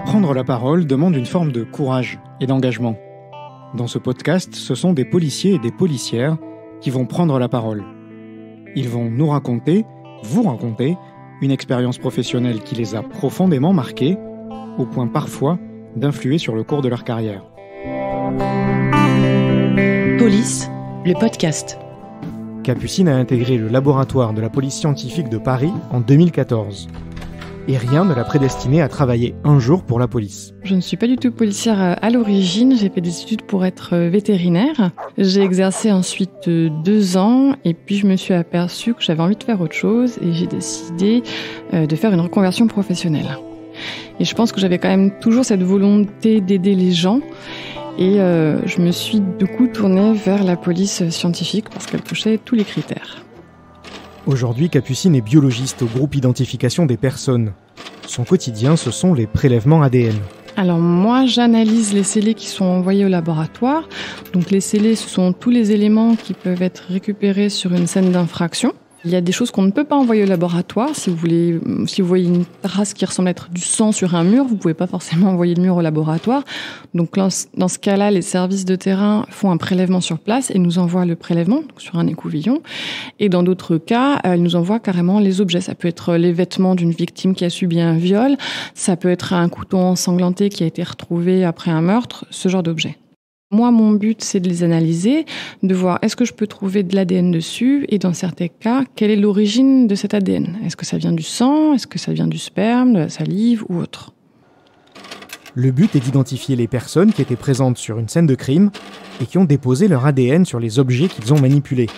Prendre la parole demande une forme de courage et d'engagement. Dans ce podcast, ce sont des policiers et des policières qui vont prendre la parole. Ils vont nous raconter, vous raconter, une expérience professionnelle qui les a profondément marqués, au point parfois d'influer sur le cours de leur carrière. Police, le podcast. Capucine a intégré le laboratoire de la police scientifique de Paris en 2014. Et rien ne l'a prédestinée à travailler un jour pour la police. Je ne suis pas du tout policière à l'origine, j'ai fait des études pour être vétérinaire. J'ai exercé ensuite 2 ans et puis je me suis aperçue que j'avais envie de faire autre chose et j'ai décidé de faire une reconversion professionnelle. Et je pense que j'avais quand même toujours cette volonté d'aider les gens et je me suis du coup tournée vers la police scientifique parce qu'elle cochait tous les critères. Aujourd'hui, Capucine est biologiste au groupe Identification des personnes. Son quotidien, ce sont les prélèvements ADN. Alors moi, j'analyse les scellés qui sont envoyés au laboratoire. Donc les scellés, ce sont tous les éléments qui peuvent être récupérés sur une scène d'infraction. Il y a des choses qu'on ne peut pas envoyer au laboratoire. Si vous voyez une trace qui ressemble à être du sang sur un mur, vous ne pouvez pas forcément envoyer le mur au laboratoire. Donc dans ce cas-là, les services de terrain font un prélèvement sur place et nous envoient le prélèvement sur un écouvillon. Et dans d'autres cas, ils nous envoient carrément les objets. Ça peut être les vêtements d'une victime qui a subi un viol, ça peut être un couteau ensanglanté qui a été retrouvé après un meurtre, ce genre d'objet. Moi, mon but, c'est de les analyser, de voir est-ce que je peux trouver de l'ADN dessus et dans certains cas, quelle est l'origine de cet ADN ? Est-ce que ça vient du sang ? Est-ce que ça vient du sperme, de la salive ou autre ? Le but est d'identifier les personnes qui étaient présentes sur une scène de crime et qui ont déposé leur ADN sur les objets qu'ils ont manipulés.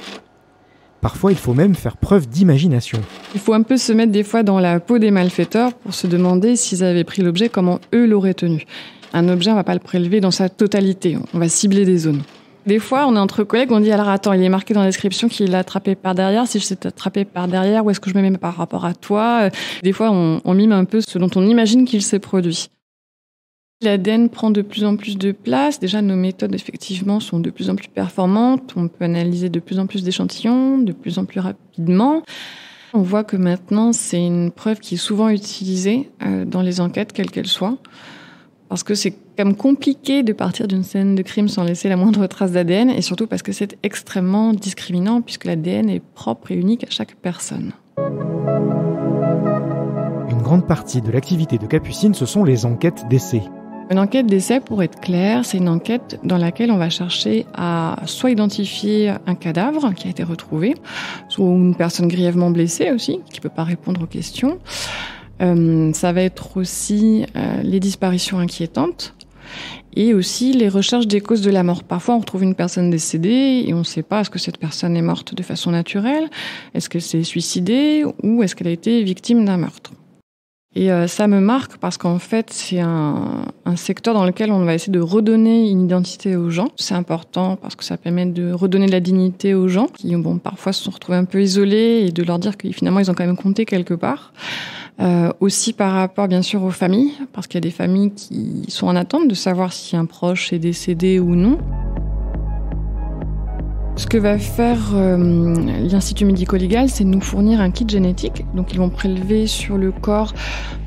Parfois, il faut même faire preuve d'imagination. Il faut un peu se mettre des fois dans la peau des malfaiteurs pour se demander s'ils avaient pris l'objet, comment eux l'auraient tenu. Un objet, on va pas le prélever dans sa totalité, on va cibler des zones. Des fois, on est entre collègues, on dit alors attends, il est marqué dans la description qu'il l'a attrapé par derrière, si je sais t'attraper par derrière, où est-ce que je me mets par rapport à toi ? Des fois, on mime un peu ce dont on imagine qu'il s'est produit. L'ADN prend de plus en plus de place. Déjà, nos méthodes, effectivement, sont de plus en plus performantes. On peut analyser de plus en plus d'échantillons, de plus en plus rapidement. On voit que maintenant, c'est une preuve qui est souvent utilisée dans les enquêtes, quelles qu'elles soient. Parce que c'est quand même compliqué de partir d'une scène de crime sans laisser la moindre trace d'ADN, et surtout parce que c'est extrêmement discriminant, puisque l'ADN est propre et unique à chaque personne. Une grande partie de l'activité de Capucine, ce sont les enquêtes d'essai. Une enquête d'essai, pour être clair, c'est une enquête dans laquelle on va chercher à soit identifier un cadavre qui a été retrouvé, soit une personne grièvement blessée aussi, qui ne peut pas répondre aux questions. Ça va être aussi les disparitions inquiétantes et aussi les recherches des causes de la mort. Parfois, on retrouve une personne décédée et on ne sait pas est-ce que cette personne est morte de façon naturelle, est-ce qu'elle s'est suicidée ou est-ce qu'elle a été victime d'un meurtre. Et ça me marque parce qu'en fait, c'est un secteur dans lequel on va essayer de redonner une identité aux gens. C'est important parce que ça permet de redonner de la dignité aux gens qui, parfois se sont retrouvés un peu isolés et de leur dire que finalement, ils ont quand même compté quelque part. Aussi par rapport bien sûr aux familles, parce qu'il y a des familles qui sont en attente de savoir si un proche est décédé ou non. Ce que va faire l'Institut médico-légal, c'est nous fournir un kit génétique. Donc ils vont prélever sur le corps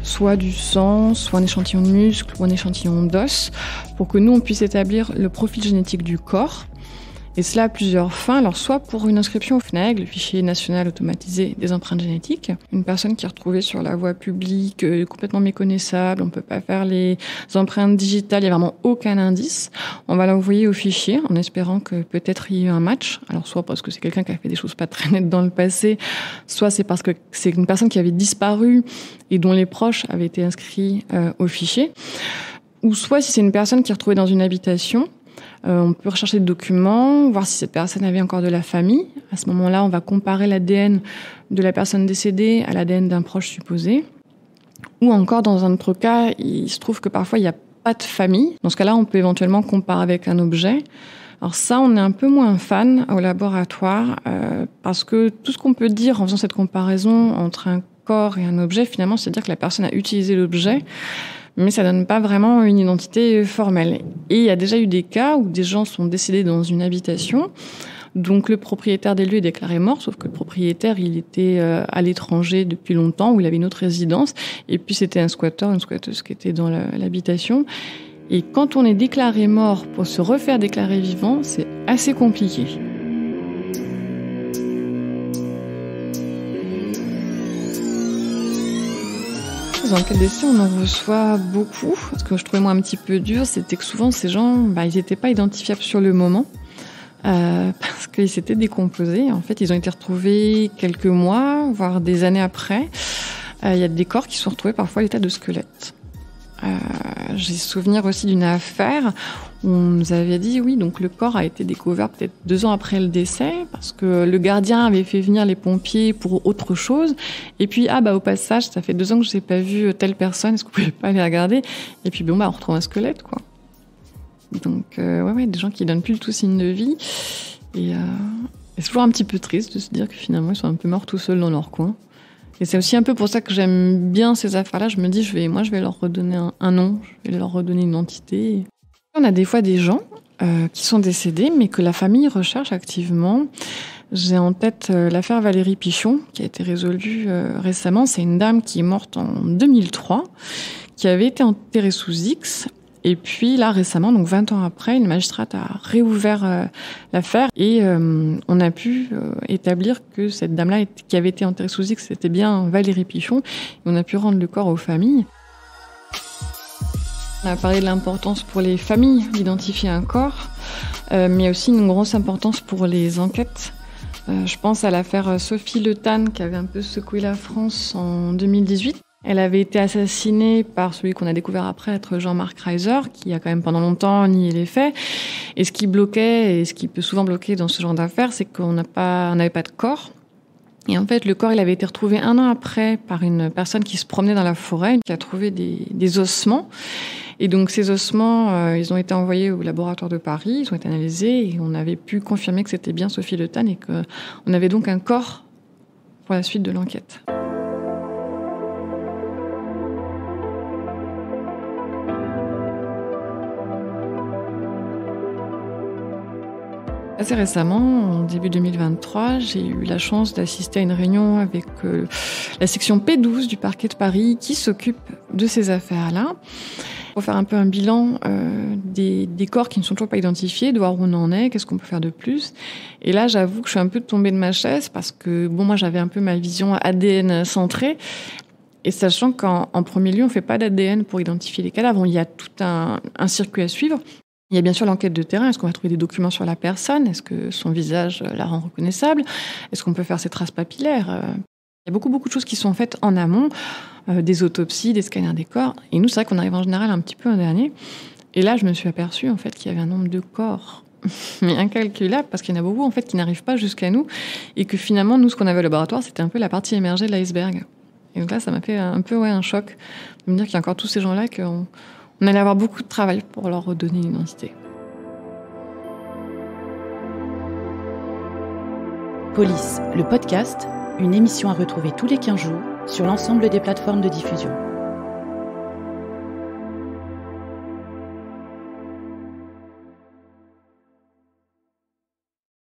soit du sang, soit un échantillon de muscle ou un échantillon d'os, pour que nous on puisse établir le profil génétique du corps. Et cela a plusieurs fins, alors soit pour une inscription au FNAG, le fichier national automatisé des empreintes génétiques, une personne qui est retrouvée sur la voie publique, complètement méconnaissable, on ne peut pas faire les empreintes digitales, il n'y a vraiment aucun indice. On va l'envoyer au fichier en espérant que peut-être il y ait eu un match, alors soit parce que c'est quelqu'un qui a fait des choses pas très nettes dans le passé, soit c'est parce que c'est une personne qui avait disparu et dont les proches avaient été inscrits au fichier, ou soit si c'est une personne qui est retrouvée dans une habitation. On peut rechercher des documents, voir si cette personne avait encore de la famille. À ce moment-là, on va comparer l'ADN de la personne décédée à l'ADN d'un proche supposé. Ou encore, dans un autre cas, il se trouve que parfois, il n'y a pas de famille. Dans ce cas-là, on peut éventuellement comparer avec un objet. Alors ça, on est un peu moins fan au laboratoire parce que tout ce qu'on peut dire en faisant cette comparaison entre un corps et un objet, finalement, c'est dire que la personne a utilisé l'objet, mais ça donne pas vraiment une identité formelle. Et il y a déjà eu des cas où des gens sont décédés dans une habitation Donc le propriétaire des lieux est déclaré mort, sauf que le propriétaire, il était à l'étranger depuis longtemps, où il avait une autre résidence. Et puis c'était un squatteur, une squatteuse qui était dans l'habitation. Et quand on est déclaré mort pour se refaire déclarer vivant, c'est assez compliqué. Les enquêtes décès, on en reçoit beaucoup. Ce que je trouvais moi un petit peu dur, c'était que souvent ces gens, ils n'étaient pas identifiables sur le moment parce qu'ils s'étaient décomposés. En fait, ils ont été retrouvés quelques mois, voire des années après. Il y a des corps qui sont retrouvés parfois à l'état de squelette. J'ai souvenir aussi d'une affaire où on nous avait dit oui, donc le corps a été découvert peut-être 2 ans après le décès parce que le gardien avait fait venir les pompiers pour autre chose et puis au passage ça fait 2 ans que je n'ai pas vu telle personne, est-ce que vous pouvez pas aller regarder? Et puis on retrouve un squelette quoi. Donc des gens qui donnent plus le tout signe de vie et c'est toujours un petit peu triste de se dire que finalement ils sont un peu morts tout seuls dans leur coin. Et c'est aussi un peu pour ça que j'aime bien ces affaires-là. Je me dis, je vais leur redonner un nom, je vais leur redonner une identité. On a des fois des gens qui sont décédés, mais que la famille recherche activement. J'ai en tête l'affaire Valérie Pichon, qui a été résolue récemment. C'est une dame qui est morte en 2003, qui avait été enterrée sous X. Et puis là, récemment, donc 20 ans après, une magistrate a réouvert l'affaire et on a pu établir que cette dame-là qui avait été enterrée sous X, c'était bien Valérie Pichon. Et on a pu rendre le corps aux familles. On a parlé de l'importance pour les familles d'identifier un corps, mais il y a aussi une grosse importance pour les enquêtes. Je pense à l'affaire Sophie Le Tan qui avait un peu secoué la France en 2018. Elle avait été assassinée par celui qu'on a découvert après être Jean-Marc Reiser, qui a quand même pendant longtemps nié les faits. Et ce qui bloquait, et ce qui peut souvent bloquer dans ce genre d'affaires, c'est qu'on n'avait pas de corps. Et en fait, le corps, il avait été retrouvé 1 an après par une personne qui se promenait dans la forêt, qui a trouvé des ossements. Et donc ces ossements, ils ont été envoyés au laboratoire de Paris, ils ont été analysés, et on avait pu confirmer que c'était bien Sophie Le Tan, et qu'on avait donc un corps pour la suite de l'enquête. Assez récemment, en début 2023, j'ai eu la chance d'assister à une réunion avec la section P12 du parquet de Paris qui s'occupe de ces affaires-là. Pour faire un peu un bilan des corps qui ne sont toujours pas identifiés, de voir où on en est, qu'est-ce qu'on peut faire de plus. Et là, j'avoue que je suis un peu tombée de ma chaise parce que moi j'avais un peu ma vision ADN centrée. Et sachant qu'en premier lieu, on ne fait pas d'ADN pour identifier les cadavres, il y a tout un circuit à suivre. Il y a bien sûr l'enquête de terrain. Est-ce qu'on va trouver des documents sur la personne? Est-ce que son visage la rend reconnaissable? Est-ce qu'on peut faire ses traces papillaires? Il y a beaucoup de choses qui sont faites en amont, des autopsies, des scanners des corps. Et nous, c'est vrai qu'on arrive en général un petit peu en dernier. Et là, je me suis aperçue en fait qu'il y avait un nombre de corps mais incalculable, parce qu'il y en a beaucoup en fait qui n'arrivent pas jusqu'à nous, et que finalement, nous, ce qu'on avait au laboratoire, c'était un peu la partie émergée de l'iceberg. Et donc là, ça m'a fait un peu un choc de me dire qu'il y a encore tous ces gens-là on allait avoir beaucoup de travail pour leur redonner une identité. Police, le podcast, une émission à retrouver tous les 15 jours sur l'ensemble des plateformes de diffusion.